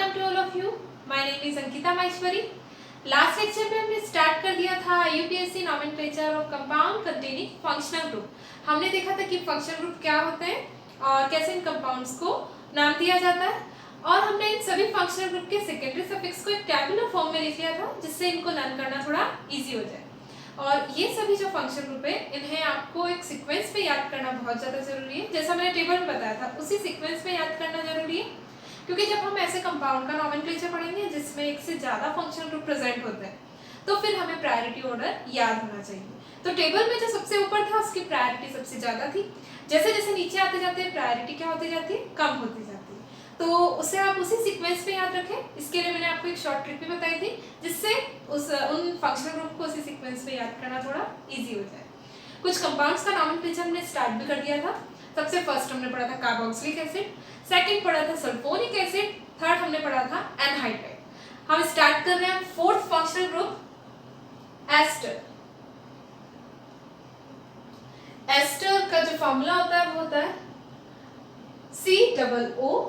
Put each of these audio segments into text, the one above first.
Namaskar to all of you. My name is Ankita Maheshwari. Last lecture में हमने start कर दिया था UPSC nomenclature of compound containing functional group. हमने देखा था कि फंक्शनल ग्रुप क्या होते हैं और कैसे इन कंपाउंड्स को नाम दिया जाता है, और हमने इन सभी फंक्शनल ग्रुप के सेकेंडरी सफिक्स को एक टैबुलर फॉर्म में लिख लिया था जिससे इनको लर्न करना थोड़ा इजी हो जाए। और ये सभी जो फंक्शनल ग्रुप है इन्हें आपको एक सीक्वेंस पे याद करना बहुत ज़्यादा जरूरी है। जैसा मैंने टेबल में बताया था उसी सीक्वेंस में याद करना जरूरी है, क्योंकि जब हम ऐसे कंपाउंड का नॉमेनक्लेचर पढ़ेंगे जिसमें एक से ज़्यादा फंक्शनल ग्रुप प्रेजेंट होते हैं तो फिर हमें प्रायोरिटी ऑर्डर याद होना चाहिए। तो टेबल में जो सबसे ऊपर था उसकी प्रायोरिटी सबसे ज़्यादा थी। जैसे जैसे नीचे आते जाते हैं प्रायोरिटी क्या होती जाती है, कम होती जाती है। तो उसे आप उसी सीक्वेंस पे याद रखें। इसके लिए मैंने आपको एक शॉर्ट ट्रिक भी बताई थी जिससे उन फंक्शनल ग्रुप को उसी सीक्वेंस पे याद करना थोड़ा ईजी हो जाए। कुछ कंपाउंड्स का नॉमेनक्लेचर हमने स्टार्ट भी कर दिया था। सबसे फर्स्ट हमने पढ़ा था कार्बोक्सिलिक एसिड, सेकंड पढ़ा था सल्फोनिक एसिड, थर्ड हमने पढ़ा था एनहाइड्राइड। हम स्टार्ट कर रहे हैं fourth functional group ester. Ester का जो फॉर्मूला होता है वो होता है COOR।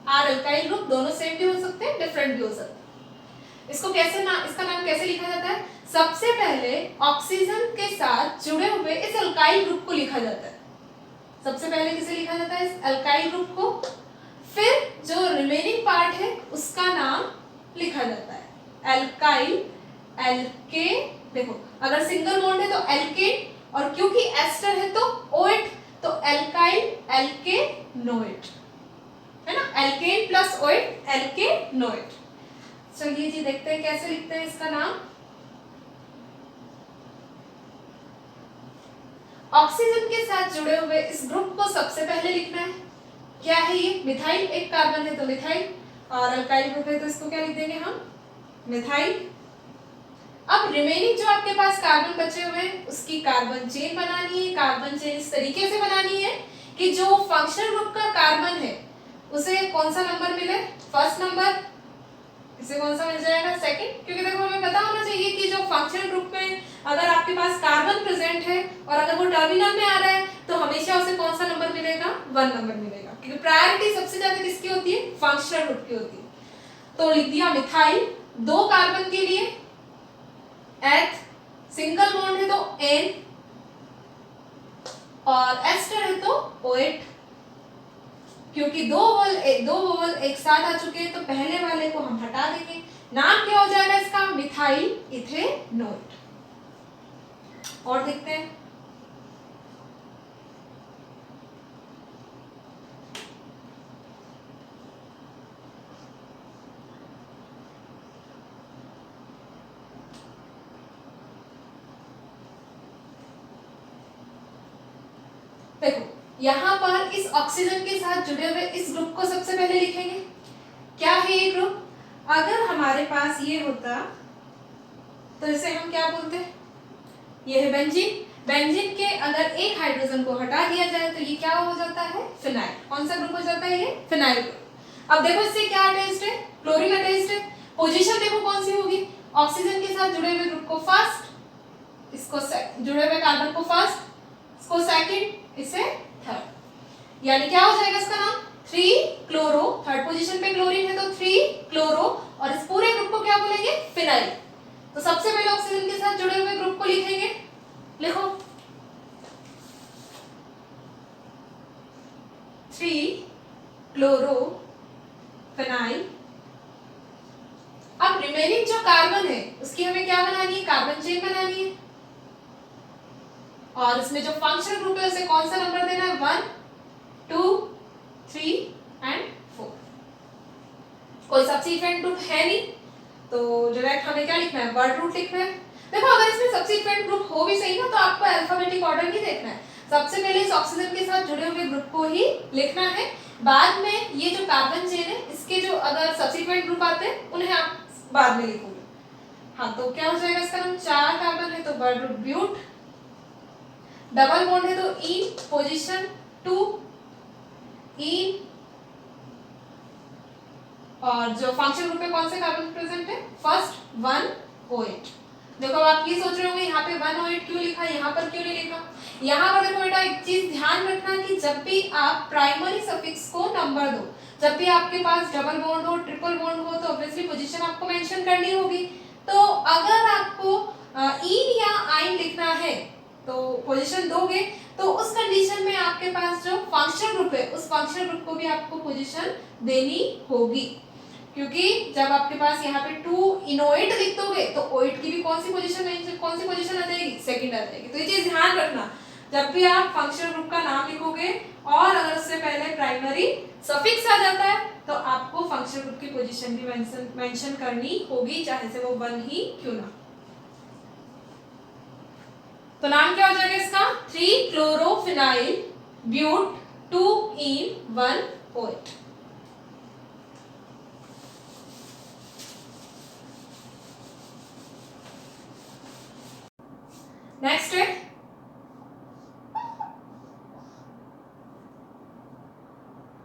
आर अल्काइल ग्रुप, दोनों सेम भी हो सकते हैं डिफरेंट भी हो सकते हैं। इसको इसका नाम कैसे लिखा जाता है? सबसे पहले ऑक्सीजन के साथ जुड़े हुए इस अल्काइल ग्रुप को लिखा जाता है। सबसे पहले किसे लिखा जाता है? इस अल्काइल ग्रुप को। फिर जो रिमेनिंग पार्ट है उसका नाम लिखा जाता है अल्काइल, एल्के। देखो अगर सिंगल बॉन्ड है तो एल्केन, और क्योंकि एस्टर है तो ओएट, तो अल्काइल एल्केनोएट है ना। Alkane plus oate alkanoate. चलिए जी देखते हैं कैसे लिखते हैं इसका नाम। ऑक्सीजन के साथ जुड़े हुए इस ग्रुप को सबसे पहले लिखना है। क्या है ये? मिथाइल। एक कार्बन है तो मिथाइल, और अल्काइल ग्रुप है तो इसको क्या लिख देंगे हम? मिथाइल। अब रिमेनिंग जो आपके पास कार्बन बचे हुए हैं उसकी कार्बन चेन बनानी है। कार्बन चेन इस तरीके से बनानी है कि जो फंक्शनल ग्रुप का कार्बन है उसे कौन सा नंबर मिले? First number. इसे कौन सा मिल जाएगा? सेकंड। क्योंकि देखो हमें पता होना चाहिए कि जो फंक्शनल ग्रुप में अगर आपके पास कार्बन प्रेजेंट है और अगर वो टर्मिनल में आ रहा है तो हमेशा उसे कौन सा नंबर मिलेगा? 1 नंबर मिलेगा, क्योंकि प्रायोरिटी सबसे ज्यादा किसकी होती है? फंक्शनल ग्रुप की होती है। तो लिख दिया मिथाइल। 2 कार्बन के लिए एथ, सिंगल बॉन्ड है तो एन, और एस्टर है तो ओएट। क्योंकि दो वोवल एक साथ आ चुके हैं तो पहले वाले को हम हटा देंगे। नाम क्या हो जाएगा इसका? Methyl ethanoate. और देखते हैं। देखो यहाँ पर इस ऑक्सीजन के साथ जुड़े हुए इस ग्रुप को सबसे पहले लिखेंगे। क्या है ये ग्रुप? अगर हमारे पास ये होता तो इसे हम क्या बोलते हैं? ये है बेंजीन। बेंजीन के अगर एक हाइड्रोजन को हटा दिया जाए तो ये क्या हो जाता है? फिनाइल। कौन सा ग्रुप हो जाता है ये? Phenyl group. अब देखो इससे क्या अटैच्ड है? क्लोरीन अटैच्ड है। पोजीशन देखो कौन सी होगी? ऑक्सीजन के साथ जुड़े हुए ग्रुप को फर्स्ट, इसको जुड़े हुए कार्बन को फर्स्ट, इसको सेकंड, इसे थर्ड। यानी क्या हो जाएगा इसका नाम? 3 क्लोरो। थर्ड पोजीशन पे क्लोरीन है तो 3 क्लोरो, और इस पूरे ग्रुप को क्या बोलेंगे? फिनाइल। तो सबसे पहले ऑक्सीजन के साथ जुड़े हुए ग्रुप को लिखेंगे। लिखो 3 क्लोरो फिनाइल। अब रिमेनिंग जो कार्बन है उसकी हमें क्या बनानी है? कार्बन चेन बनानी है। और इसमें जो फंक्शनल ग्रुप है उसे कौन सा नंबर देना है? 1, 2, 3 एंड 4। कोई सब्स्टिट्यूएंट ग्रुप है नहीं तो डायरेक्ट हमें क्या लिखना है? वर्ड रूट लिखना है। देखो अगर इसमें सब्स्टिट्यूएंट ग्रुप हो भी सही ना तो आपको अल्फाबेटिक ऑर्डर नहीं देखना है। सबसे पहले इस ऑक्सीजन के साथ जुड़े हुए ग्रुप को ही लिखना है। बाद में ये जो कार्बन चेन है इसके जो अगर सब्स्टिट्यूएंट ग्रुप आते हैं उन्हें आप बाद में लिखोगे। हाँ तो क्या हो जाएगा इसका नाम? 4 कार्बन है तो word root but. Double bond है तो इन, पोजीशन 2 इन, और जो फंक्शन ग्रुप में कौन से कार्बन प्रेजेंट है? First 1 OH। देखो आप ये सोच रहे होंगे यहाँ पे 1 OH क्यों लिखा, यहाँ पर क्यों नहीं लिखा? यहाँ पर देखो बेटा एक चीज ध्यान रखना कि जब भी आप प्राइमरी सफिक्स को नंबर दो जब भी आपके पास डबल बॉन्ड हो, ट्रिपल बॉन्ड हो, तो ऑब्वियसली पोजीशन आपको मेंशन करनी होगी। तो अगर आपको इन या आइन लिखना है तो पोजीशन दोगे, तो उस कंडीशन में आपके पास जो फंक्शनल ग्रुप है उस फंक्शनल ग्रुप को भी आपको पोजीशन देनी होगी, क्योंकि जब आपके पास यहाँ पे 2 इनोएट लिख दोगे तो ओएट की भी कौन सी पोजीशन आ जाएगी, सेकंड आ जाएगी। तो ये चीज ध्यान रखना, जब भी आप फंक्शनल ग्रुप का नाम लिखोगे और अगर उससे पहले प्राइमरी सफिक्स आ जाता है तो आपको फंक्शनल ग्रुप की पोजीशन भी मेंशन करनी होगी, चाहे से वो 1 ही क्यों ना। तो नाम क्या हो जाएगा इसका, 3 क्लोरोफिनाइल ब्यूट 2 इन 1 ओएट। नेक्स्ट है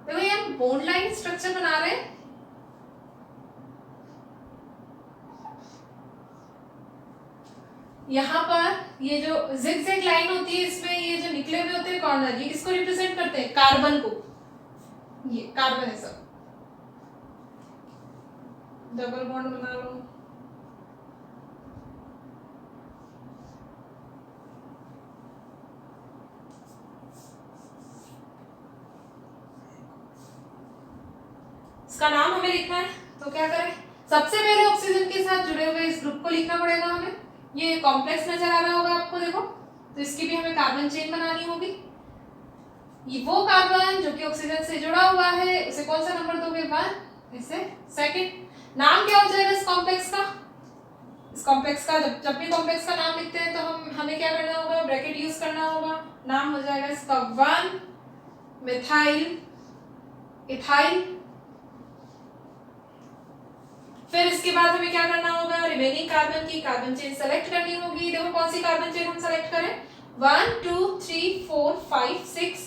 देखो, ये हम बॉन्ड लाइन स्ट्रक्चर बना रहे हैं। यहाँ पर ये जो जिगजैग लाइन होती है, इसमें ये जो निकले हुए होते हैं कॉर्नर, ये किसको रिप्रेजेंट करते हैं, कार्बन को। ये कार्बन है सब, डबल बॉन्ड बना लो। इसका नाम हमें लिखना है, तो क्या करें, सबसे पहले ऑक्सीजन के साथ जुड़े हुए इस ग्रुप को लिखना पड़ेगा हमें। ये कॉम्प्लेक्स नजर आ रहा होगा आपको, देखो, तो इसकी भी हमें कार्बन चेन बनानी होगी। ये वो कार्बन जो कि ऑक्सीजन से जुड़ा हुआ है, उसे कौन सा नंबर दोगे, 1, इसे सेकंड। नाम क्या हो जाएगा इस कॉम्प्लेक्स का, जब भी कॉम्प्लेक्स का नाम लिखते हैं तो हमें क्या करना होगा, ब्रैकेट यूज करना होगा। नाम हो जाएगा इसका 1 मिथाइल इथाइल। फिर इसके बाद हमें क्या करना होगा, रिमेनिंग कार्बन की कार्बन चेन सेलेक्ट करनी होगी। देखो कौन सी कार्बन चेन हम सेलेक्ट करें, 1 2 3 4 5 6,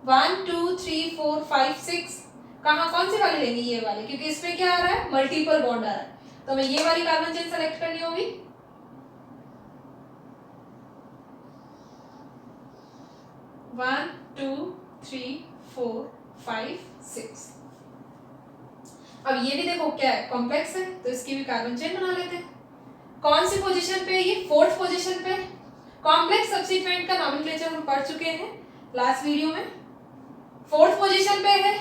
1 2 3 4 5 6। कहाँ, कौन सी वाली लेंगे, ये वाली, क्योंकि इसमें क्या आ रहा है, मल्टीपल बॉन्ड आ रहा है, तो हमें ये वाली कार्बन चेन सेलेक्ट करनी होगी। 1 2 3 4 5 6। अब ये भी देखो क्या है, कॉम्प्लेक्स है, तो इसकी भी कार्बन चेन बना लेते हैं। कौन सी पोजीशन पे, ये 4th पोजीशन पे। कॉम्प्लेक्स सब्स्टिट्यूएंट का नॉमेनक्लेचर हम पढ़ चुके हैं लास्ट वीडियो में। 4th पोजीशन पे है,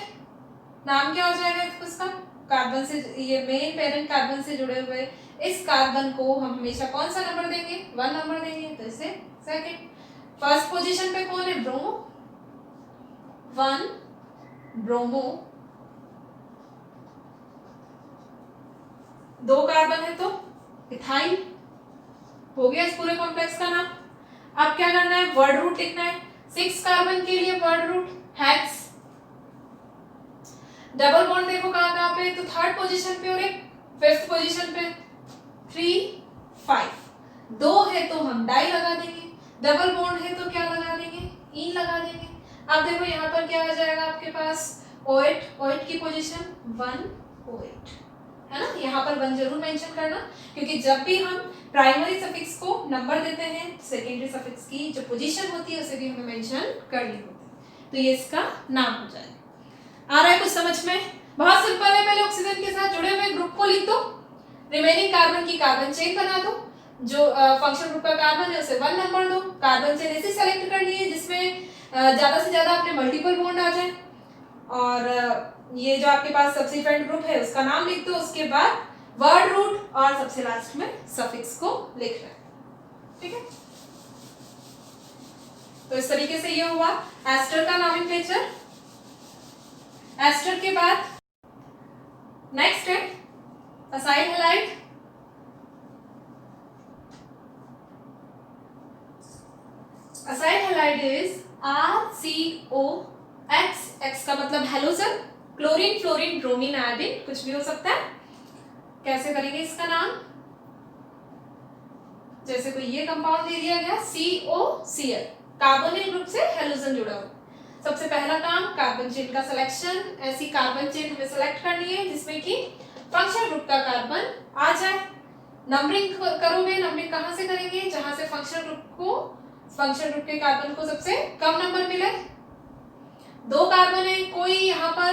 नाम क्या हो जाएगा इसका, कार्बन से, ये मेन पेरेंट कार्बन से जुड़े हुए इस कार्बन को हम हमेशा कौन सा नंबर देंगे, 1 नंबर देंगे, तो इसे सेकंड। फर्स्ट पोजीशन पे कौन है, ब्रोमो, 1 ब्रोमो। 2 कार्बन है तो इथाइल हो गया इस पूरे कॉम्प्लेक्स का नाम। अब क्या करना है, वर्ड रूट लिखना है। 6 कार्बन के लिए word root hex. Double bond देखो कहाँ कहाँ पे, तो 3rd पोजीशन पे और एक 5th पोजीशन पे, 3 5। 2 है तो हम डाई लगा देंगे, डबल बॉन्ड है तो क्या लगा देंगे, इन लगा देंगे। अब देखो यहाँ पर क्या आ जाएगा आपके पास, ओएट की पोजीशन 1 ओएट है ना। यहाँ पर 1 जरूर मेंशन करना, क्योंकि जब भी हम प्राइमरी सफिक्स को नंबर देते हैं, सेकेंडरी सफिक्स की जो पोजीशन होती है उसे भी हमें मेंशन करनी होती है। तो ये इसका नाम हो जाएगा। आ रहा है कुछ समझ में, बहुत सिंपल है। पहले ऑक्सीजन के साथ जुड़े हुए ग्रुप को लिख दो, रिमेनिंग कार्बन की कार्बन चेन बना दो, जो फंक्शन ग्रुप का कार्बन है उसे 1 नंबर दो। कार्बन चेन ऐसी सेलेक्ट करनी है जिसमें ज्यादा से ज्यादा अपने मल्टीपल बॉन्ड आ जाए, और ये जो आपके पास सब्स्टिट्यूएंट ग्रुप है उसका नाम लिख दो, उसके बाद वर्ड रूट और सबसे लास्ट में सफिक्स को लिखना है, ठीक है। तो इस तरीके से ये हुआ एस्टर का नॉमेनक्लेचर। एस्टर के बाद नेक्स्ट है acyl halide. Acyl halide is RCOX। X का मतलब halogen, chlorine fluorine bromine iodine कुछ भी हो सकता है। कैसे करेंगे इसका नाम, जैसे कोई ये कंपाउंड दे दिया गया COCl, कार्बोनिल ग्रुप से हेलोजन जुड़ा हुआ। सबसे पहला काम कार्बन चेन का सिलेक्शन। ऐसी कार्बन चेन हमें सेलेक्ट करनी है जिसमें कि फंक्शनल ग्रुप का कार्बन आ जाए। नंबरिंग करोगे, नंबरिंग कहाँ से करेंगे, जहां से फंक्शनल ग्रुप के कार्बन को सबसे कम नंबर मिले। 2 कार्बन है, कोई यहाँ पर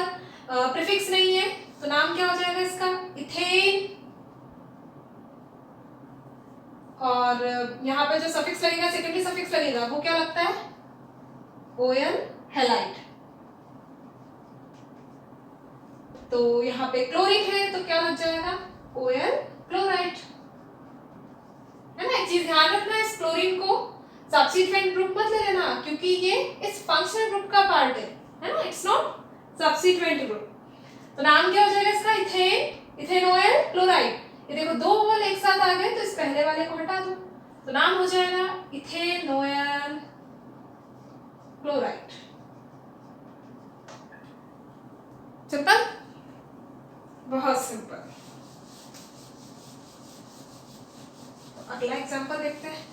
प्रीफिक्स नहीं है, तो नाम क्या हो जाएगा इसका? इथेन। और यहाँ पे जो सफिक्स लगेगा, सेकेंडरी सफिक्स लगेगा, वो क्या लगता है? OL halide. तो यहाँ पे क्लोरीन है तो क्या लग जाएगा? OL chloride. है ना? एक चीज ध्यान रखना, इस क्लोरीन को सब्स्टिट्यूएंट ग्रुप मत ले लेना, क्योंकि ये इस फंक्शनल ग्रुप का पार्ट है ना? It's not substituent group. तो नाम क्या हो जाएगा इसका? Ethane, ethane OL chloride. ये देखो दो OL एक साथ आ गए, तो इस पहले वाले को हटा दो, तो नाम हो जाएगा इथेन OL क्लोराइड। सिंपल, बहुत सिंपल। अगला एग्जांपल देखते हैं।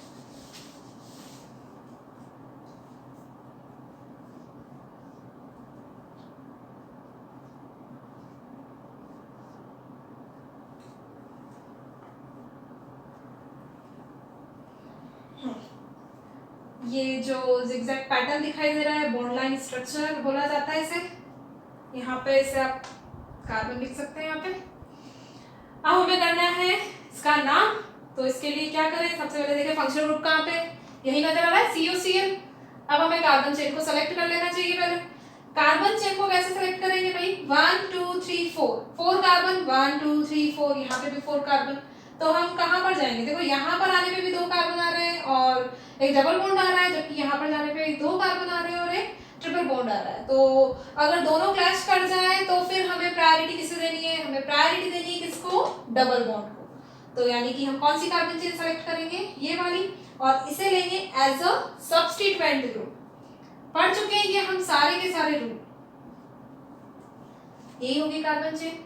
ये जो zigzag पैटर्न दिखाई दे रहा है, बॉन्ड लाइन स्ट्रक्चर बोला जाता है इसे। यहाँ पे इसे आप कार्बन लिख सकते हैं यहाँ पे। अब हमें करना है इसका नाम, तो इसके लिए क्या करें? सबसे पहले देखें फंक्शनल ग्रुप कहाँ पे, यही नजर आ रहा है, COCl। अब हमें कार्बन चेन को सेलेक्ट कर लेना चाहिए। पहले कार्बन चेन को कैसे सेलेक्ट करेंगे भाई? 1 2 3 4 कार्बन, 1 2 3 4, यहाँ पे भी 4 कार्बन। तो हम कहाँ पर जाएंगे? देखो यहाँ पर आने पे भी 2 कार्बन आ रहे हैं और एक डबल बॉन्ड आ रहा है, जबकि यहाँ पर जाने पे 2 कार्बन आ रहे हैं और एक ट्रिपल बॉन्ड आ रहा है। तो अगर दोनों क्लैश कर जाए तो फिर हमें प्रायोरिटी किसे देनी है? हमें प्रायोरिटी देनी है किसको? डबल बॉन्ड को। तो यानी कि हम कौन सी कार्बन चेन सेलेक्ट करेंगे? ये वाली, और इसे लेंगे एज अ सब्स्टिट्यूएंट ग्रुप। पढ़ चुके हैं ये हम सारे के सारे रूल। यही होगी कार्बन चेन।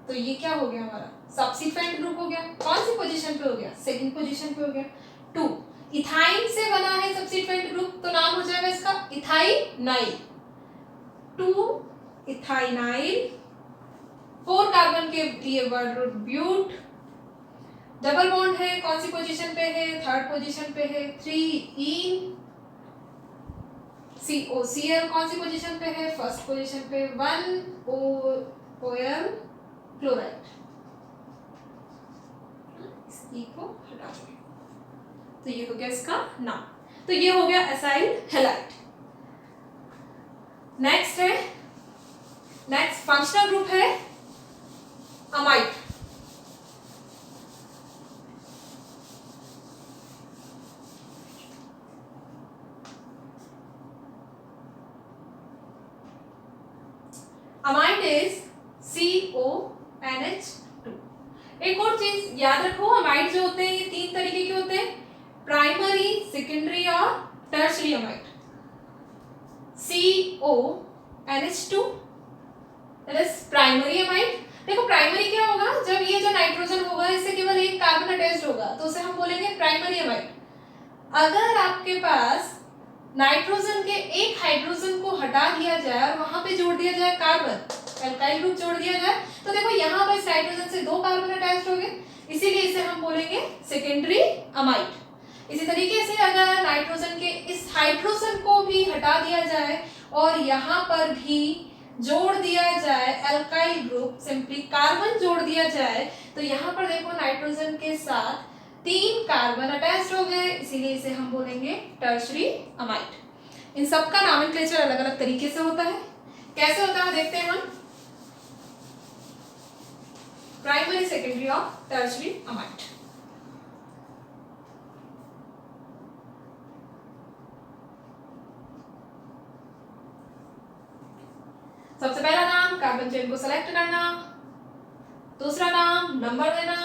तो ये क्या हो गया हमारा? सब्स्टिट्यूएंट ग्रुप हो गया। कौन सी पोजीशन पे हो गया? सेकंड पोजीशन पे हो गया। 2 इथाइन से बना है सब्स्टिट्यूएंट ग्रुप, तो नाम हो जाएगा इसका इथाइनाइल। 2 इथाइनाइल। 4 कार्बन के लिए word root but. Double bond है, कौन सी पोजीशन पे है? थर्ड पोजीशन पे है। 3 इन COCl कौन सी पोजीशन पे है? फर्स्ट पोजीशन पे। 1 OL क्लोराइड। ई को हटा दो, तो ये हो गया इसका नाम। तो ये हो गया एसाइल हैलाइड। नेक्स्ट है, नेक्स्ट फंक्शनल ग्रुप है अमाइड। Amide is CONH2। एक और चीज याद रखो, अमाइड जो होते हैं ये 3 तरीके के होते हैं, प्राइमरी, सेकेंडरी और tertiary amide. CONH2 that is primary amide. देखो प्राइमरी क्या होगा? जब ये जो नाइट्रोजन होगा इससे केवल एक कार्बन अटैच्ड होगा, तो उसे हम बोलेंगे प्राइमरी अमाइड। अगर आपके पास नाइट्रोजन के एक हाइड्रोजन को हटा दिया जाए और वहां पे जोड़ दिया जाए कार्बन, एल्काइल ग्रुप जोड़ दिया जाए, तो देखो यहाँ पर इस नाइट्रोजन से 2 कार्बन अटैच्ड हो गए, इसीलिए इसे हम बोलेंगे सेकेंडरी अमाइड। इसी तरीके से अगर नाइट्रोजन के इस हाइड्रोजन को भी हटा दिया जाए और यहाँ पर भी जोड़ दिया जाए एल्काइल ग्रुप, सिंपली कार्बन जोड़ दिया जाए, तो यहाँ पर देखो नाइट्रोजन के साथ 3 कार्बन अटैच्ड हो गए, इसीलिए इसे हम बोलेंगे टर्शियरी अमाइड। इन सब का नॉमेनक्लेचर अलग अलग तरीके से होता है। कैसे होता है देखते हैं हम। प्राइमरी, सेकेंडरी और टर्शियरी अमाइड। सबसे पहला नाम, कार्बन चेन को सेलेक्ट करना। दूसरा नाम, नंबर देना।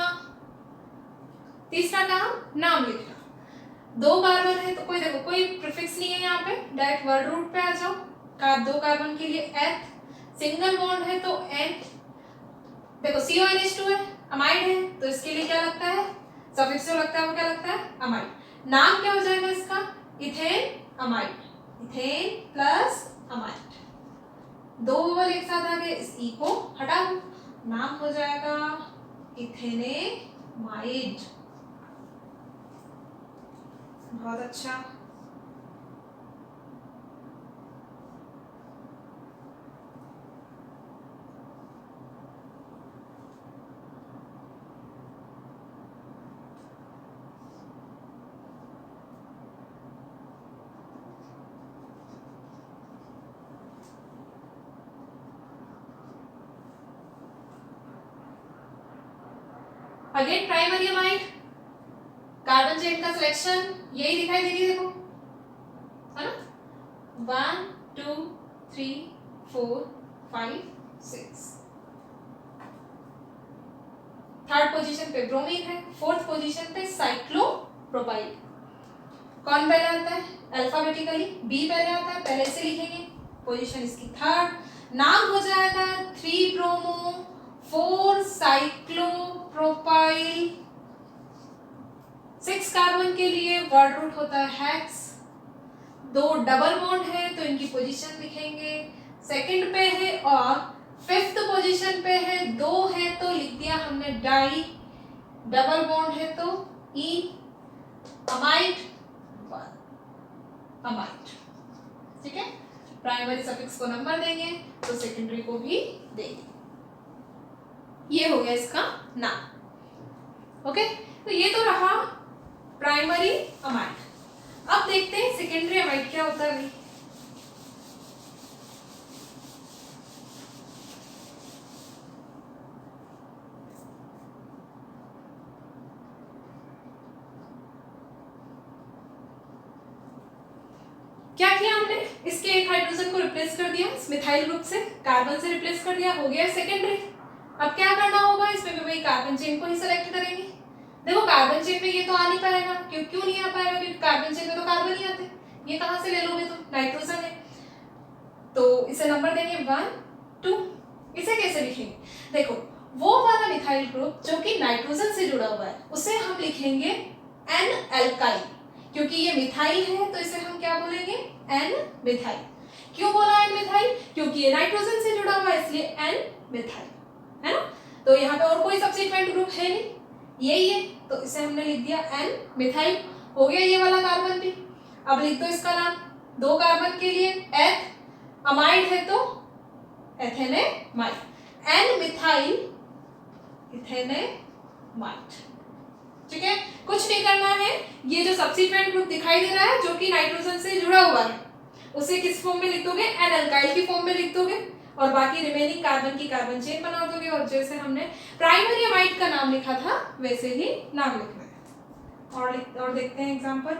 तीसरा काम, नाम लिखना। 2 कार्बन है तो कोई देखो कोई प्रीफिक्स नहीं है यहाँ पे, डायरेक्ट वर्ड रूट पे आ जाओ। 2 कार्बन के लिए एथ, सिंगल बॉन्ड है तो एन। देखो CONH2 है, अमाइड है, तो इसके लिए क्या लगता है? सफिक्स जो लगता है वो क्या लगता है? अमाइड। नाम क्या हो जाएगा इसका? Ethane amide. Ethane plus amide. 2 Oval एक साथ आ गए, इस ई को हटा दो, नाम हो जाएगा इथेनेमाइड। बहुत अच्छा। Again primary amide, carbon chain का सिलेक्शन यही दिखाई देगी, देखो है ना, 1 2 3 4 5 6। थर्ड पोजीशन पे ब्रोमीन है, फोर्थ पोजीशन पे साइक्लोप्रोपाइल। कौन पहले आता है अल्फाबेटिकली, बी पहले आता है, पहले से लिखेंगे, पोजीशन इसकी थर्ड। नाम हो जाएगा 3 ब्रोमो 4 साइक्लोप्रोपाइल। 6 कार्बन के लिए वर्ड रूट होता है हेक्स। 2 डबल बॉन्ड है तो इनकी पोजीशन लिखेंगे, सेकंड पे है, और फिफ्थ पोजीशन पे है, 2 है तो लिख दिया हमने डाई, डबल बॉन्ड है तो ई, अमाइड, अमाइड। ठीक है, प्राइमरी सफिक्स को नंबर देंगे तो सेकेंडरी को भी देंगे। ये हो गया इसका नाम। ओके, तो ये तो रहा प्राइमरी अमाइड। अब देखते हैं सेकेंडरी अमाइड क्या होता है। क्या किया हमने, इसके एक हाइड्रोजन को रिप्लेस कर दिया इस मिथाइल ग्रुप से, कार्बन से रिप्लेस कर दिया, हो गया सेकेंडरी। अब क्या करना होगा, इसमें भी वही कार्बन चेन को ही सेलेक्ट करेंगे। देखो कार्बन चेन में ये तो आ नहीं पाएगा, क्यों नहीं आ पाएगा, क्योंकि कार्बन चेन में तो कार्बन ही आते, ये कहां से ले लोगे तुम, नाइट्रोजन है, तो इसे नंबर देंगे 1 2। इसे कैसे लिखेंगे, देखो वो वाला मिथाइल ग्रुप जो कि नाइट्रोजन से जुड़ा हुआ है उसे हम लिखेंगे एन एल्काइल, क्योंकि ये मिथाइल है तो इसे हम क्या बोलेंगे, एन मिथाइल। क्यों बोला एन मिथाइल, क्योंकि ये नाइट्रोजन से जुड़ा हुआ है इसलिए एन मिथाइल, है ना। तो यहाँ पे और कोई सब्स्टिट्यूएंट ग्रुप है नहीं, यही है, तो इसे हमने लिख दिया एन मिथाइल। हो गया ये वाला कार्बन भी। अब लिख दो इसका नाम, 2 कार्बन के लिए एथ, अमाइड है तो एथेनेमाइड, एन मिथाइल इथेनेमाइड। ठीक है, कुछ नहीं करना है, ये जो सब्स्टिट्यूएंट ग्रुप दिखाई दे रहा है जो कि नाइट्रोजन से जुड़ा हुआ है उसे किस फॉर्म में लिख दोगे, एन अल्काइल की फॉर्म में लिख दोगे, और बाकी रिमेनिंग कार्बन की कार्बन चेन बना दोगे, और जैसे हमने प्राइमरी अमाइड का नाम लिखा था वैसे ही नाम लिखना है। और देखते हैं एग्जांपल।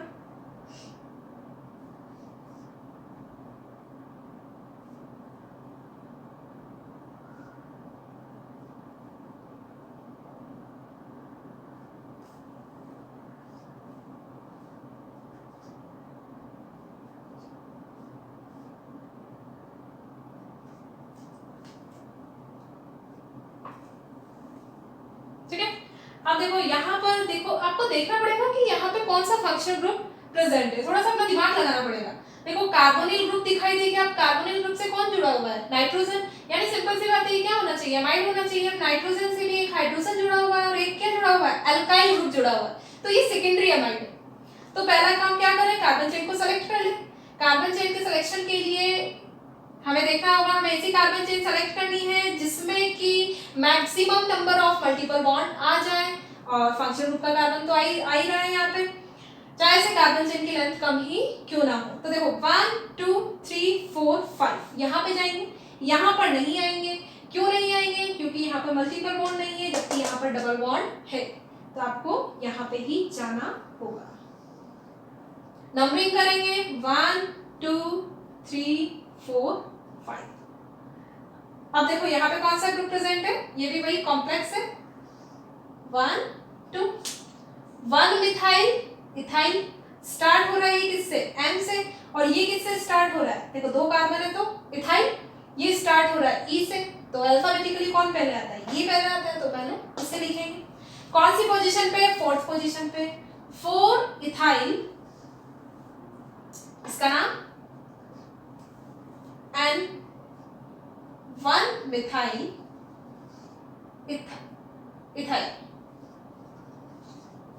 अब देखो यहाँ पर, देखो आपको देखना पड़ेगा कि यहाँ पे कौन सा फंक्शनल ग्रुप प्रेजेंट है, थोड़ा सा अपना दिमाग लगाना पड़ेगा। देखो कार्बोनिल ग्रुप दिखाई देगी, अब कार्बोनिल ग्रुप से कौन जुड़ा हुआ है, नाइट्रोजन, यानी सिंपल सी बात है क्या होना चाहिए, अमाइड होना चाहिए। नाइट्रोजन से भी एक हाइड्रोजन जुड़ा हुआ है और एक क्या जुड़ा हुआ है, अल्काइल ग्रुप जुड़ा हुआ है, तो ये सेकेंडरी अमाइड है। तो पहला काम क्या करें, कार्बन चेन को सेलेक्ट कर ले। कार्बन चेन के सिलेक्शन के लिए हमें देखना होगा, हमें ऐसी कार्बन चेन सेलेक्ट करनी है जिसमें कि maximum number of multiple bond आ जाए, और फंक्शनल ग्रुप का कार्बन तो आ ही रहा है यहाँ पे, चाहे से कार्बन चेन की लेंथ कम ही क्यों ना हो। तो देखो 1 2 3 4 5 यहाँ पे जाएंगे, यहाँ पर नहीं आएंगे। क्यों नहीं आएंगे, क्योंकि यहाँ पर मल्टीपल बॉन्ड नहीं है, जबकि यहाँ पर डबल बॉन्ड है, तो आपको यहाँ पे ही जाना होगा। नंबरिंग करेंगे 1 2 3 4 5। अब देखो यहाँ पे कौन सा ग्रुप प्रेजेंट है, ये भी वही कॉम्प्लेक्स है, 1 2 1 मिथाइल इथाइल, स्टार्ट हो रहा है ये किससे, एम से, और ये किससे स्टार्ट हो रहा है, देखो 2 कार्बन है तो इथाइल, ये स्टार्ट हो रहा है ई से, तो अल्फाबेटिकली कौन पहले आता है, ये पहले आता है, तो पहले इसे लिखेंगे। कौन सी पोजीशन पे, 4th पोजीशन पे, 4 इथाइल, इसका नाम एन, 1 मिथाइल इथाइल।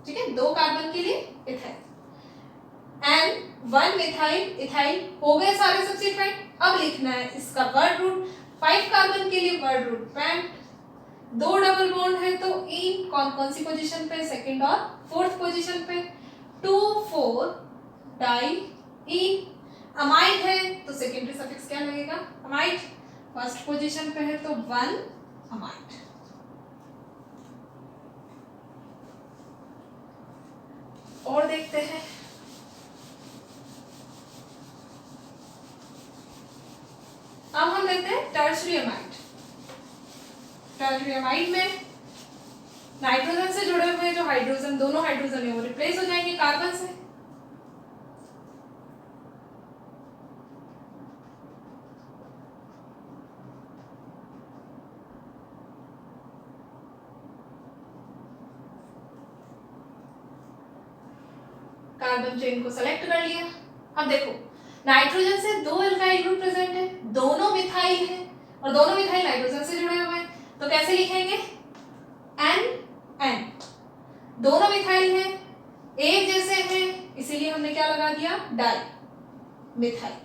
ठीक है, 2 कार्बन के लिए इथाइल, एन 1 मिथाइल इथाइल। हो गए सारे सब्स्टिट्यूएंट। अब लिखना है इसका वर्ड रूट, 5 कार्बन के लिए word root pent, 2 double bond है तो इन, कौन सी पोजीशन पे, 2nd और 4th पोजीशन पे, 2 4 डाई इन। अमाइड है तो सेकेंडरी सफिक्स क्या लगेगा, अमाइड, 1st पोजीशन पे है तो 1 अमाइड। और देखते हैं। अब हम देखते हैं टर्शियरी अमाइड। टर्शियरी अमाइड में नाइट्रोजन से जुड़े हुए जो हाइड्रोजन, दोनों हाइड्रोजन है वो रिप्लेस हो जाएंगे कार्बन से। कार्बन चेन को सेलेक्ट कर लिया। अब देखो नाइट्रोजन से दो एल्काइल ग्रुप प्रेजेंट है, दोनों मिथाइल है और दोनों मिथाइल नाइट्रोजन से जुड़े हुए हैं, तो कैसे लिखेंगे? NN। दोनों मिथाइल हैं, एक जैसे हैं, इसीलिए हमने क्या लगा दिया? Di methyl.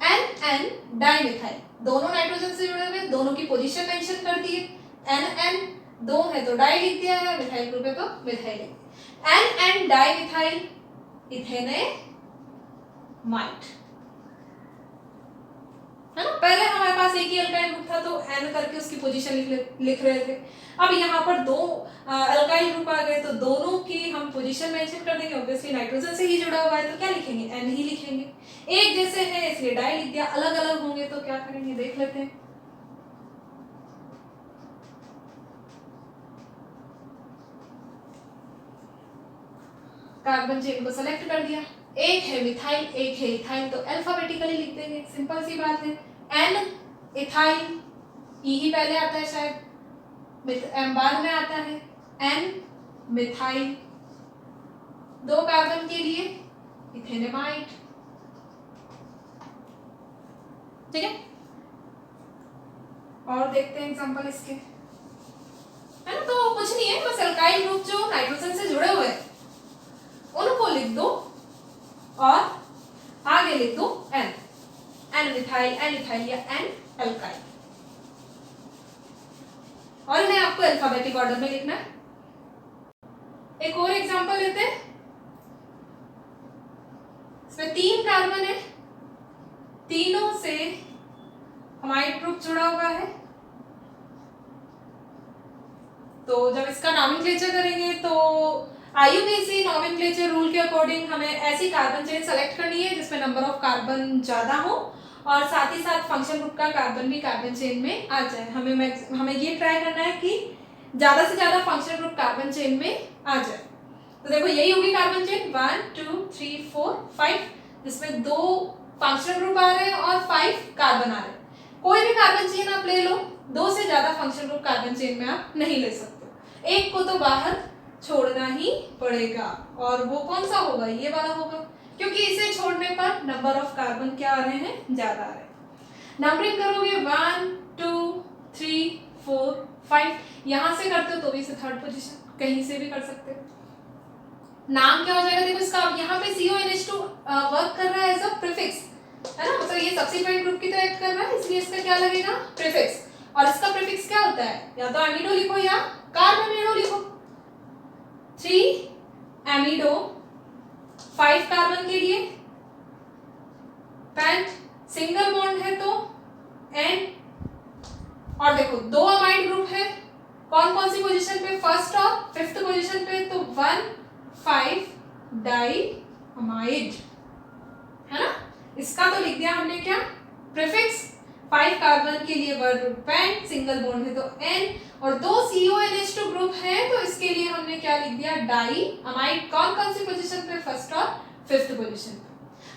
NN di methyl, दोनों नाइट्रोजन से जुड़े हुए, दोनों की पोजीशन मेंशन कर दी है। NN दो है तो डाई लिख दिया है, मिथाइल ग्रुप है तो मिथाइल। NN डाई मिथाइल इथेनेमाइड है ना। पहले हमारे पास एक ही अल्काइल ग्रुप था तो N करके उसकी पोजीशन लिख रहे थे। अब यहाँ पर दो अल्काइल ग्रुप आ गए तो दोनों की हम पोजीशन मेंशन कर देंगे। ऑब्वियसली नाइट्रोजन से ही जुड़ा हुआ है तो क्या लिखेंगे? N ही लिखेंगे। एक जैसे है इसलिए डाई लिख दिया, अलग अलग होंगे तो क्या करेंगे देख लेते हैं। कार्बन चेन को सेलेक्ट कर दिया, एक है मिथाइल एक है इथाइल तो अल्फाबेटिकली लिख देंगे, सिंपल सी बात है। N इथाइल, ई ही पहले आता है शायद, M बाद में आता है। N मिथाइल, दो कार्बन के लिए इथेनेमाइड, ठीक है। और देखते हैं एग्जांपल इसके, है ना। तो कुछ नहीं है, बस अल्काइल ग्रुप जो नाइट्रोजन से जुड़े हुए हैं उनको लिख दो और आगे लिख दो N मिथाइल, N इथाइल या N अल्काइल, और इन्हें आपको अल्फाबेटिक ऑर्डर में लिखना है। एक और एग्जांपल लेते हैं। इसमें 3 कार्बन है, तीनों से अमाइड ग्रुप जुड़ा हुआ है, तो जब इसका नॉमेनक्लेचर करेंगे तो IUPAC नॉमेनक्लेचर रूल के अकॉर्डिंग हमें ऐसी कार्बन चेन सेलेक्ट करनी है जिसमें नंबर ऑफ कार्बन ज्यादा हो और साथ ही साथ फंक्शन ग्रुप का कार्बन भी कार्बन चेन में आ जाए। हमें ये ट्राई करना है कि ज्यादा से ज्यादा फंक्शन ग्रुप कार्बन चेन में आ जाए। तो देखो यही होगी कार्बन चेन 1 2 3 4 5, जिसमें 2 फंक्शनल ग्रुप आ रहे हैं और 5 कार्बन आ रहे हैं। कोई भी कार्बन चेन आप ले लो, 2 से ज्यादा फंक्शनल ग्रुप कार्बन चेन में आप नहीं ले सकते, एक को तो बाहर छोड़ना ही पड़ेगा, और वो कौन सा होगा? ये वाला होगा, क्योंकि इसे छोड़ने पर नंबर ऑफ कार्बन क्या आ रहे हैं? ज्यादा आ रहे हैं। नंबरिंग करोगे 1 2 3 4 5, यहां से करते हो तो भी इसे थर्ड पोजीशन, कहीं से भी कर सकते हो। नाम क्या हो जाएगा? देखो इसका अब यहाँ पे CONH2 वर्क कर रहा है एज अ प्रीफिक्स, है ना, मतलब ये सब्सिक्वेंट ग्रुप की तरह एक्ट कर रहा है, इसलिए इसका क्या लगेगा? प्रीफिक्स। और इसका प्रीफिक्स क्या होता है? या तो अमीडो लिखो या कार्बोनिडो लिखो। 3 एमिडो, 5 कार्बन के लिए, पेंट सिंगल बॉन्ड है तो N, और देखो 2 अमाइड ग्रुप है, कौन कौन सी पोजीशन पे? फर्स्ट और 5th पोजीशन पे, तो 1 5 डाई अमाइड, है ना। इसका तो लिख दिया हमने क्या? प्रीफिक्स। 5 कार्बन के लिए word group pent, single bond है तो N, और 2 CONH2 ग्रुप है तो इसके लिए हमने क्या लिख दिया? Di amide. कौन कौन सी पोजीशन पे? फर्स्ट और 5th पोजीशन पे।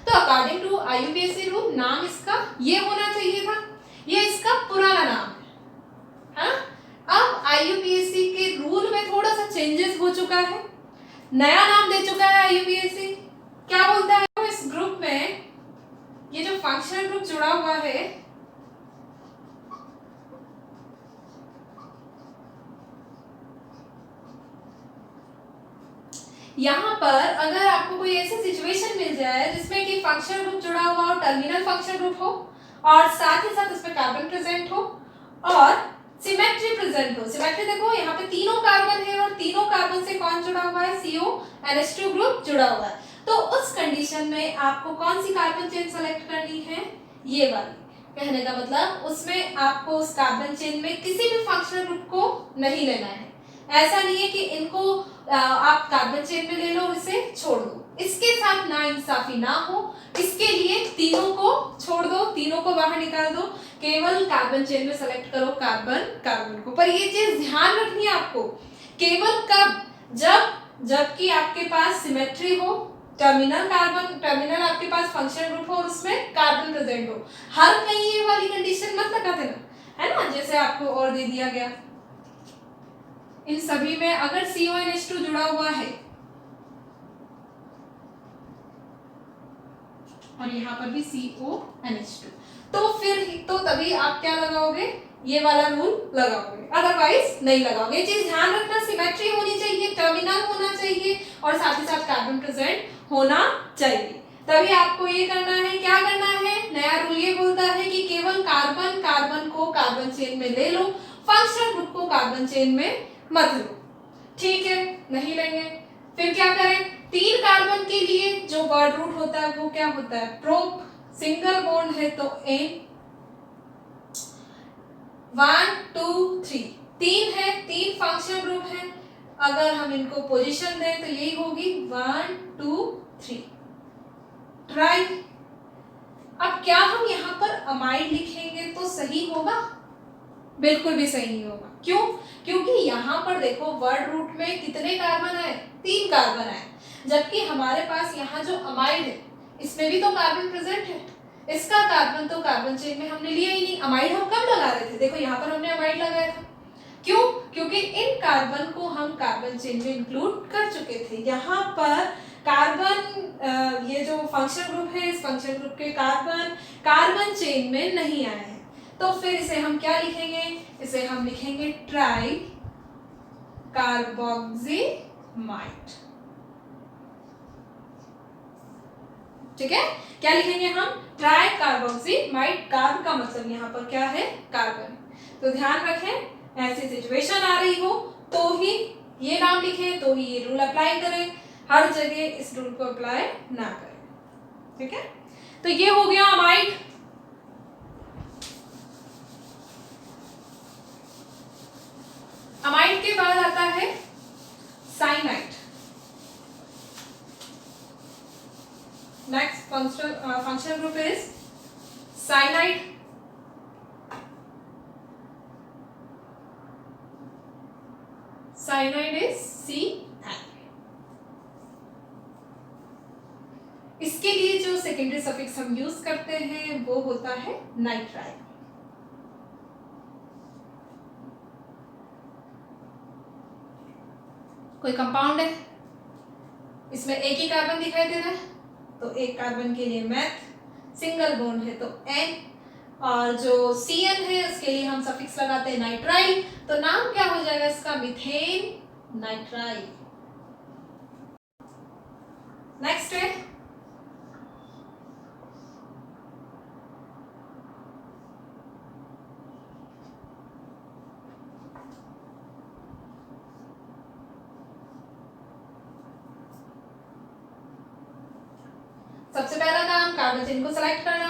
तो अकॉर्डिंग टू IUPAC रूल नाम इसका ये होना चाहिए था, ये इसका पुराना नाम है, हाँ? अब IUPAC के रूल में थोड़ा सा चेंजेस हो चुका है, नया नाम दे चुका है IUPAC। क्या बोलता है? तो इस ग्रुप में ये जो फंक्शनल ग्रुप जुड़ा हुआ है, यहाँ पर अगर आपको कोई ऐसी सिचुएशन मिल जाए जिसमें कि फंक्शनल ग्रुप जुड़ा हुआ हो, टर्मिनल फंक्शनल ग्रुप हो, और साथ ही साथ उसमें कार्बन प्रेजेंट हो और सिमेट्री प्रेजेंट हो। सिमेट्री देखो यहाँ पे तीनों कार्बन है और तीनों कार्बन से कौन जुड़ा हुआ है? CONH2 ग्रुप जुड़ा हुआ है। तो उस कंडीशन में आपको कौन सी कार्बन चेन सेलेक्ट करनी है? ये वाली। कहने का मतलब उसमें आपको उस कार्बन चेन में किसी भी फंक्शनल ग्रुप को नहीं लेना है। ऐसा नहीं है कि इनको आप कार्बन चेन में ले लो, इसे छोड़ दो। इसके साथ ना इंसाफी ना हो, इसके लिए तीनों को छोड़ दो, तीनों को बाहर निकाल दो, केवल कार्बन चेन में सेलेक्ट करो कार्बन कार्बन को। पर ये चीज ध्यान रखनी है आपको, केवल कब, जबकि आपके पास सिमेट्री हो, टर्मिनल आपके पास फंक्शनल ग्रुप हो और उसमें कार्बन प्रेजेंट हो। हर कहीं ये वाली कंडीशन मत लगा देना, है ना, जैसे आपको और दे दिया गया इन सभी में अगर CONH2 जुड़ा हुआ है और यहाँ पर भी CONH2, तो फिर तो तभी आप क्या लगाओगे, ये वाला रूल लगाओगे, अदरवाइज नहीं लगाओगे। ये चीज ध्यान रखना, सिमेट्री होनी चाहिए, टर्मिनल होना चाहिए और साथ ही साथ कार्बन प्रेजेंट होना चाहिए। तभी आपको ये करना है, क्या करना है, नया रूल ये बोलता है कि केवल कार्बन कार्बन को कार्बन चेन में ले लो, फंक्शनल ग्रुप को कार्बन चेन में मत लो। ठीक है, नहीं लेंगे, फिर क्या करें, 3 कार्बन के लिए जो वर्ड रूट होता है वो क्या होता है, प्रोप, सिंगल बॉन्ड है तो N, 1 2 3, 3 है, 3 फंक्शनल ग्रुप है, अगर हम इनको पोजीशन दें तो यही होगी 1 2 3, ट्राई। अब क्या हम यहाँ पर अमाइड लिखेंगे तो सही होगा, बिल्कुल भी सही नहीं होगा। क्यों, क्योंकि यहाँ पर देखो वर्ड रूट में कितने कार्बन आए, 3 कार्बन आए, जबकि हमारे पास यहाँ जो अमाइड है इसमें भी तो कार्बन प्रेजेंट है, इसका कार्बन तो कार्बन चेन में हमने लिया ही नहीं। अमाइड हम कब लगा रहे थे, देखो यहाँ पर हमने अमाइड लगाया था, क्यों, क्योंकि इन कार्बन को हम कार्बन चेन में इंक्लूड कर चुके थे। यहाँ पर कार्बन ये जो फंक्शनल ग्रुप है, इस फंक्शनल ग्रुप के कार्बन चेन में नहीं आए हैं, तो फिर इसे हम क्या लिखेंगे, इसे हम लिखेंगे ट्राई कार्बोक्सिमाइड। ठीक है, क्या लिखेंगे हम, ट्राई कार्बोक्सिमाइड। कार्ब का मतलब यहाँ पर क्या है, कार्बन। तो ध्यान रखें, ऐसी सिचुएशन आ रही हो तो ही ये नाम लिखें, तो ही ये रूल अप्लाई करें, हर जगह इस रूल को अप्लाई ना करें। ठीक है, तो ये हो गया अमाइड। अमाइड के बाद आता है cyanide. Next functional group is cyanide. Cyanide is CN। इसके लिए जो सेकेंडरी सफिक्स हम यूज करते हैं वो होता है नाइट्राइल। कोई कंपाउंड है, इसमें एक ही कार्बन दिखाई दे रहा है, तो एक कार्बन के लिए मैथ, सिंगल बॉन्ड है तो N, और जो CN है उसके लिए हम सफिक्स लगाते हैं नाइट्राइल, तो नाम क्या हो जाएगा इसका, मीथेन नाइट्राइल। नेक्स्ट है सबसे पहला काम, कार्बन चेन को सेलेक्ट करना।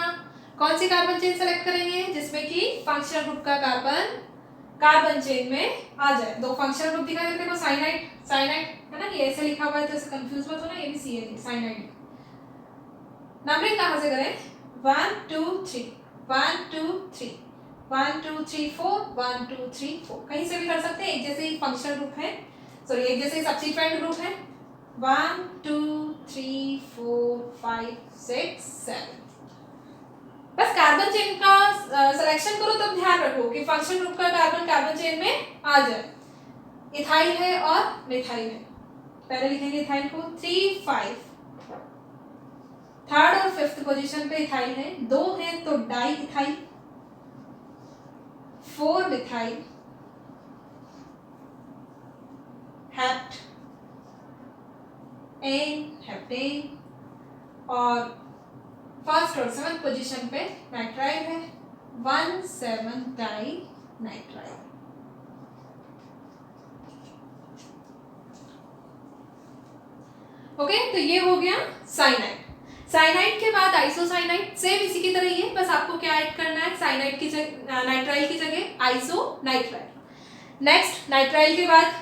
कौन सी कार्बन चेन सेलेक्ट करेंगे, जिसमें कि फंक्शनल ग्रुप का कार्बन चेन में आ जाए। 2 फंक्शनल ग्रुप दिखाई देते हैं, साइनाइड है ना, ये ऐसे लिखा हुआ है तो इससे कंफ्यूज मत होना, ये भी CN साइनाइड। नंबरिंग कहाँ से करें, 1 2 3 1 2 3 1 2 3 4 1 2 3 4, कहीं से भी कर सकते हैं, एक जैसे ही फंक्शनल ग्रुप है, सॉरी एक जैसे ही सब्स्टिट्यूएंट ग्रुप है। 1 2 3 4 5 6 7, बस कार्बन चेन का सिलेक्शन करो, तब ध्यान रखो कि फंक्शनल ग्रुप का कार्बन चेन में आ जाए। इथाइल है और मिथाइल है, पहले लिखेंगे इथाइल को, 3 5, थर्ड और फिफ्थ पोजीशन पे इथाइल है, 2 है तो di ethyl, 4 methyl, hept, ane heptane, और फर्स्ट और 7th पोजीशन पे नाइट्राइल है, 1 7 डाई नाइट्राइल। ओके, तो ये हो गया साइनाइड। साइनाइड के बाद आइसोसाइनाइड, सेम इसी की तरह ही है, बस आपको क्या ऐड करना है, साइनाइड की जगह नाइट्राइल की जगह आइसो नाइट्राइल। नेक्स्ट नाइट्राइल के बाद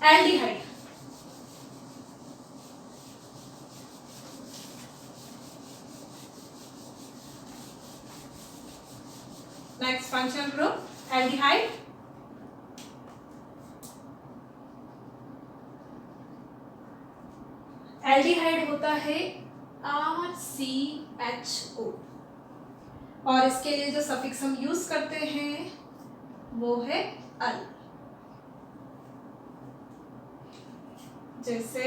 aldehyde. Next functional group aldehyde. Aldehyde होता है RCHO और इसके लिए जो सफिक्स हम यूज करते हैं वो है अल। जैसे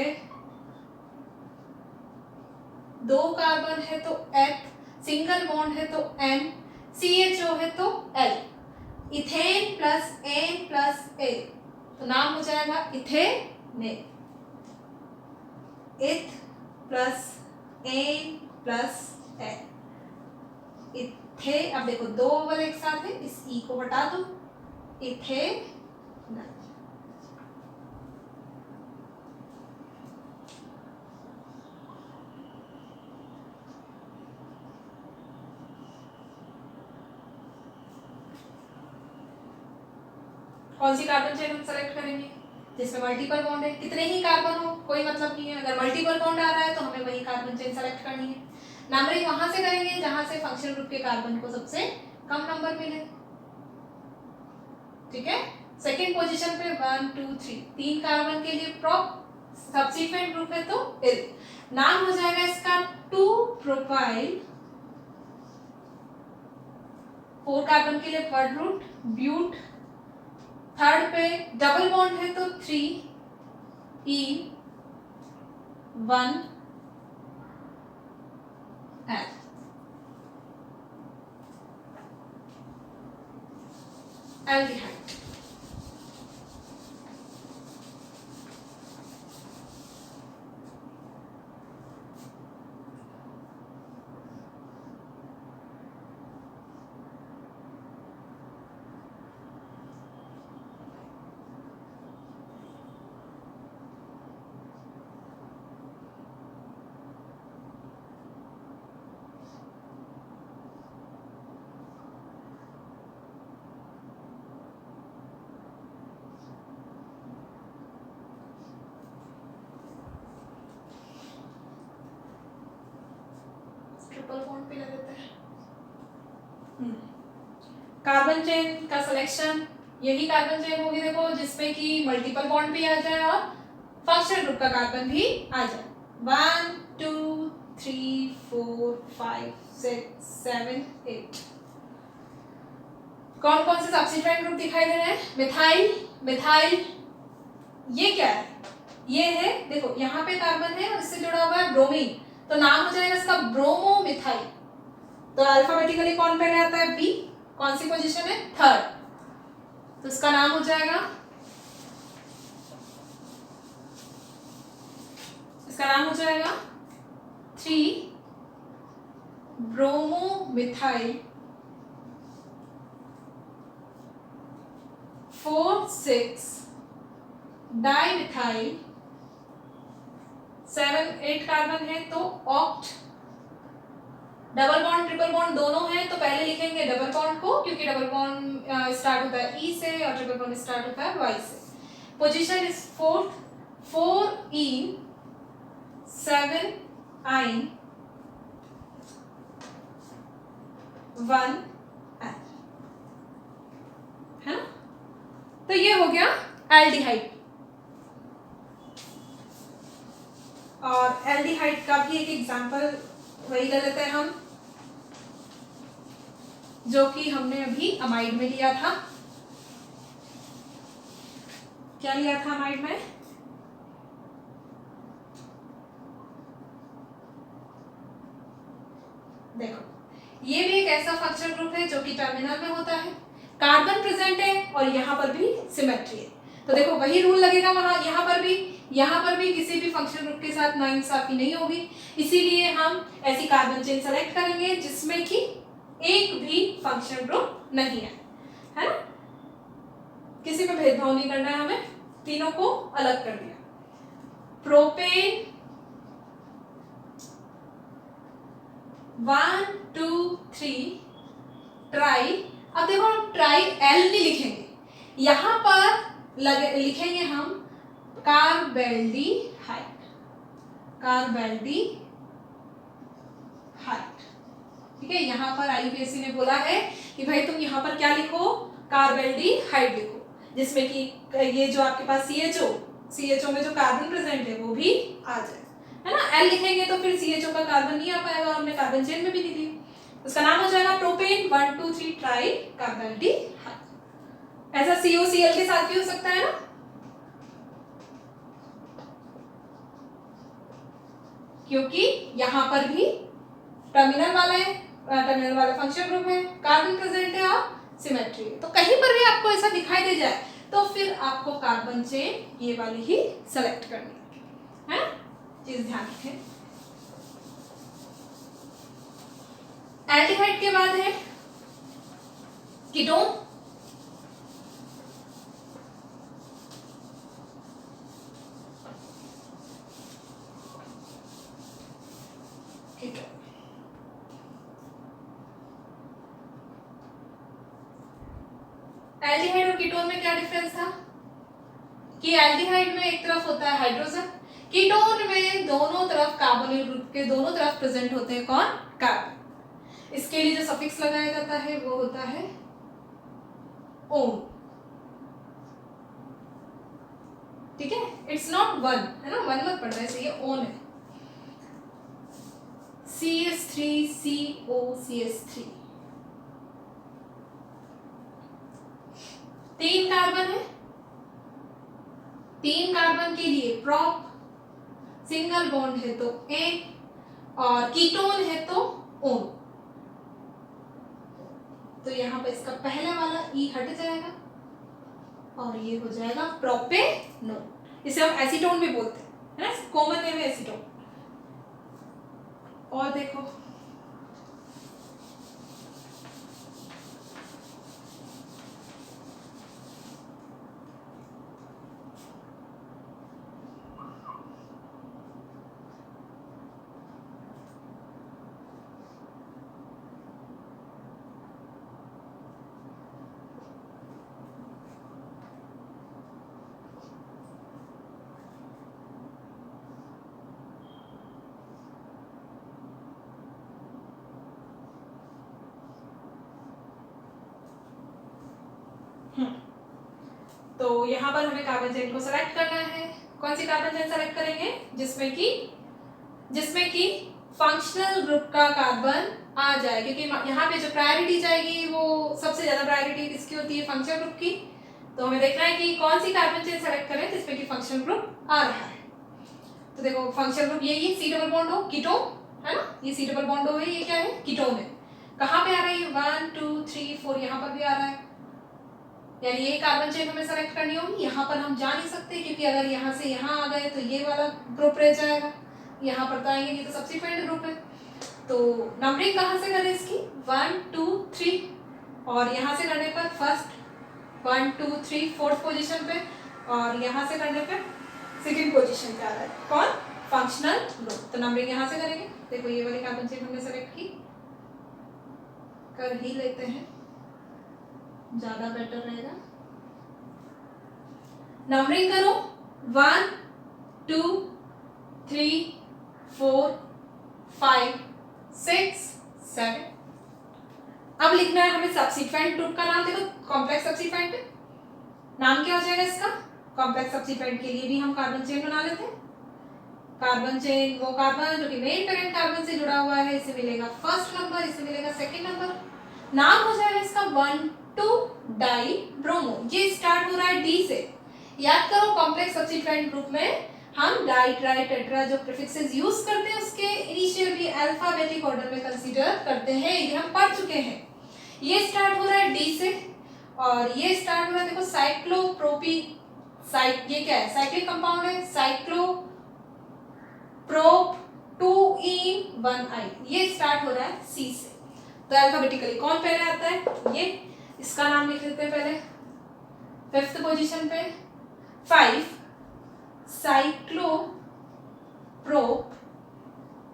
2 कार्बन है तो F, सिंगल बॉन्ड है तो N, CHO है तो L, ethane plus N plus A तो नाम हो जाएगा इथेनेट। इथ प्लस N प्लस L, इथे। अब देखो 2 ओवल एक साथ है, इस ई को हटा दो, इथेनॉल। कौन सी कार्बन चेन हम सेलेक्ट करेंगे जिसमें मल्टीपल बॉन्ड है। कितने ही कार्बन हो कोई मतलब नहीं है, अगर मल्टीपल बॉन्ड आ रहा है तो हमें वही कार्बन चेन सेलेक्ट करनी है। नंबरिंग वहां से करेंगे जहां से फंक्शनल ग्रुप के कार्बन को सबसे कम नंबर मिले। ठीक है, सेकंड पोजीशन पे 1 2 3 3 कार्बन के लिए प्रॉप, सब्सिक्वेंट ग्रुप है तो इल। नाम हो जाएगा इसका 2 प्रोपाइल। 4 कार्बन के लिए वर्ड रूट ब्यूट। थर्ड पे डबल बॉन्ड है तो 3 इन 1 एल। एल्डिहाइड। ट्रिपल बॉन्ड पे लगा देते हैं। कार्बन चेन का सिलेक्शन यही कार्बन चेन होगी देखो, जिसमें कि मल्टीपल बॉन्ड भी आ जाए और फंक्शनल ग्रुप का कार्बन भी आ जाए। 1 2 3 4 5 6 7 8। कौन कौन से सब्स्टिट्यूएंट ग्रुप दिखाई दे रहे हैं? Methyl, methyl. ये क्या है? ये है देखो, यहाँ पे कार्बन है और इससे जुड़ा हुआ है ब्रोमीन, तो नाम हो जाएगा इसका ब्रोमोमिथाइल। तो अल्फाबेटिकली कौन पहले आता है? बी। कौन सी पोजीशन है? थर्ड। तो इसका नाम हो जाएगा, इसका नाम हो जाएगा 3 ब्रोमोमिथाइल 4 6 डाइमिथाइल 7 8 कार्बन है तो oct. Double bond triple bond दोनों है तो पहले लिखेंगे डबल बॉन्ड को, क्योंकि डबल बॉन्ड स्टार्ट होता है ई से और ट्रिपल बॉन्ड स्टार्ट होता है वाई से। पोजीशन इज फोर्थ, 4 इन 7 आइन 1 एल, है ना। तो ये हो गया एल्डिहाइड। और एल्डिहाइड का भी एक एग्जांपल वही ले लेते हैं हम जो कि हमने अभी अमाइड में लिया था। क्या लिया था अमाइड में? देखो, ये भी एक ऐसा फंक्शनल ग्रुप है जो कि टर्मिनल में होता है, कार्बन प्रेजेंट है और यहाँ पर भी सिमेट्री है। तो देखो वही रूल लगेगा वहां, यहाँ पर भी किसी भी फंक्शनल ग्रुप के साथ नाइंसाफी नहीं होगी। इसीलिए हम ऐसी कार्बन चेन सेलेक्ट करेंगे जिसमें कि एक भी फंक्शनल ग्रुप नहीं है ना। किसी में भेदभाव नहीं करना है हमें, तीनों को अलग कर दिया। Propane 1 2 3 try. अब देखो ट्राई एल नहीं लिखेंगे, यहां पर लिखेंगे हम कार्बेल्डिहाइड, कार्बेल्डिहाइड। ठीक है, यहाँ पर IUPAC ने बोला है कि भाई तुम यहाँ पर क्या लिखो, कार्बेल्डिहाइड लिखो, जिसमें कि ये जो आपके पास CHO में जो कार्बन प्रेजेंट है वो भी आ जाए, है ना। L लिखेंगे तो फिर CHO का कार्बन नहीं आ पाएगा, हमने कार्बन चेन में भी नहीं दी, उसका नाम हो जाएगा प्रोपेन 1,2,3 ट्राई कार्बेल्डिहाइड। ऐसा COCl के साथ भी हो सकता है ना, क्योंकि यहाँ पर भी टर्मिनल वाला फंक्शन ग्रुप है, कार्बन प्रेजेंट है और सिमेट्री है, तो कहीं पर भी आपको ऐसा दिखाई दे जाए तो फिर आपको कार्बन चेन ये वाली ही सेलेक्ट करनी है, चीज ध्यान रखें। एल्डिहाइड के बाद है कीटोन। एल्डिहाइड और कीटोन में क्या डिफरेंस था कि एल्डिहाइड में एक तरफ होता है हाइड्रोजन, कीटोन में दोनों तरफ कार्बोनिल ग्रुप के दोनों तरफ प्रेजेंट होते हैं कौन, कार्बन। इसके लिए जो सफिक्स लगाया जाता है वो होता है ओन, ठीक है, इट्स नॉट वन, है ना, वन मत पढ़ना है, ये ओन है। CH3COCH3 तीन कार्बन है, तीन कार्बन के लिए प्रॉप, सिंगल बॉन्ड है तो एन, और कीटोन है तो ओन। तो यहां पर इसका पहला वाला ई हट जाएगा और ये हो जाएगा प्रोपेनोन, इसे हम एसीटोन भी बोलते हैं, है ना, कॉमन नेम है एसीटोन। और देखो तो यहाँ पर हमें कार्बन चेन को सेलेक्ट करना है। कौन सी कार्बन चेन सेलेक्ट करेंगे, जिसमें कि फंक्शनल ग्रुप का कार्बन आ जाए, क्योंकि यहाँ पे जो प्रायोरिटी जाएगी वो सबसे ज्यादा प्रायोरिटी किसकी होती है, फंक्शनल ग्रुप की। तो हमें देखना है कि कौन सी कार्बन चेन सेलेक्ट करें जिसमें कि फंक्शनल ग्रुप आ रहा है। तो देखो फंक्शनल ग्रुप यही C डबल बॉन्ड हो, कीटोन है ना, ये C डबल बॉन्ड हो है, ये क्या है, कीटोन है। कहाँ पे आ रहा है, 1 2 3 4 यहाँ पर भी आ रहा है, यानी ये कार्बन चेन हमें सेलेक्ट करनी होगी। यहाँ पर हम जा नहीं सकते क्योंकि अगर यहाँ से यहाँ आ गए तो ये वाला ग्रुप रह जाएगा, यहाँ पर तो आएंगे, ये तो सब्सिक्वेंट ग्रुप है। तो नंबरिंग कहाँ से करें इसकी, 1 2 3, और यहाँ से करने पर फर्स्ट 1 2 3 फोर्थ पोजीशन पे, और यहाँ से करने पे सेकंड पोजीशन पे आ रहा है कौन, फंक्शनल ग्रुप। तो नंबरिंग यहाँ से करेंगे। देखो ये वाली कार्बन चेन हमने सेलेक्ट की, कर ही लेते हैं, ज्यादा बेटर रहेगा। नंबरिंग करो 1 2 3 4 5 6 7। अब लिखना है हमें सब्सिक्वेंट ग्रुप का नाम। देखो कॉम्प्लेक्स सब्सिक्वेंट नाम क्या हो जाएगा इसका, कॉम्प्लेक्स सब्सिक्वेंट के लिए भी हम कार्बन चेन बना लेते हैं। कार्बन चेन वो कार्बन जो कि मेन पेरेंट कार्बन से जुड़ा हुआ है, इसे मिलेगा फर्स्ट नंबर, इसे मिलेगा सेकंड नंबर। नाम हो जाएगा इसका 1,2-डाई ब्रोमो। ये स्टार्ट हो रहा है डी से। याद करो कॉम्प्लेक्स सब्सिक्वेंट ग्रुप में हम डाई ट्राई टेट्रा जो प्रीफिक्सेस यूज करते हैं उसके इनिशियल भी अल्फाबेटिक ऑर्डर में कंसीडर करते हैं, ये हम पढ़ चुके हैं। ये स्टार्ट हो रहा है डी से, और ये स्टार्ट हो रहा है देखो साइक्लोप्रोपी, ये क्या है, साइक्लिक कंपाउंड है, साइक्लोप्रोप 2-ene-1-I, ये स्टार्ट हो रहा है सी से। तो अल्फाबेटिकली कौन पहले आता है, ये, इसका नाम लिख लेते हैं पहले। फिफ्थ पोजीशन पे 5 साइक्लोप्रोप,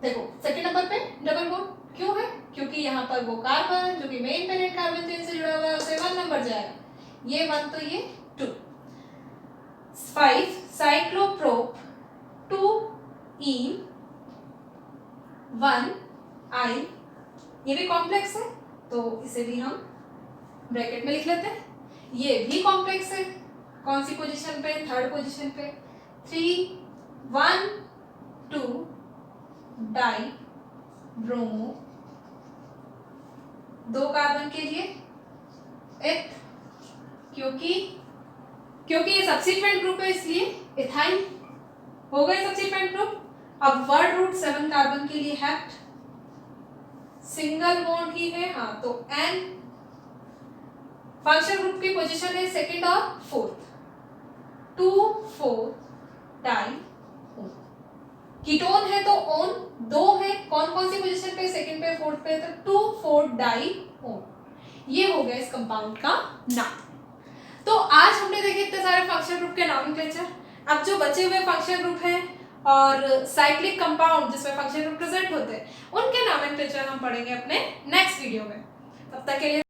देखो सेकंड नंबर पे डबल बॉन्ड क्यों है, क्योंकि यहाँ पर वो कार्बन जो कि मेन पेरेंट कार्बन चेन से जुड़ा हुआ है उसे 1 नंबर जाएगा, ये 1 तो ये 2। 5 साइक्लोप्रोप 2-ene-1-I ये भी कॉम्प्लेक्स है तो इसे भी हम ब्रैकेट में लिख लेते हैं। ये भी कॉम्प्लेक्स है, कौन सी पोजीशन पे, थर्ड पोजीशन पे। 3 1 2 डाई ब्रोमो, 2 कार्बन के लिए एथ, क्योंकि ये सब्स्टिट्यूएंट ग्रुप है इसलिए इथाइल हो गए सब्स्टिट्यूएंट ग्रुप। अब वर्ड रूट 7 कार्बन के लिए हेप्ट, सिंगल बॉन्ड ही है, हाँ तो एन। फंक्शनल ग्रुप की पोजीशन है सेकंड और फोर्थ। 2 4 di one. कीटोन है तो ओन 2 है, कौन कौन सी पोजीशन पे, सेकंड पे, फोर्थ पे, तो 2 4 डाई ओन। ये हो गया इस कंपाउंड का नाम। तो आज हमने देखे इतने सारे फंक्शनल ग्रुप के नॉमेनक्लेचर। अब जो बचे हुए फंक्शनल ग्रुप हैं और साइक्लिक कंपाउंड जिसमें फंक्शनल ग्रुप प्रेजेंट होते हैं, उनके नॉमेनक्लेचर हम पढ़ेंगे अपने नेक्स्ट वीडियो में। तब तक के लिए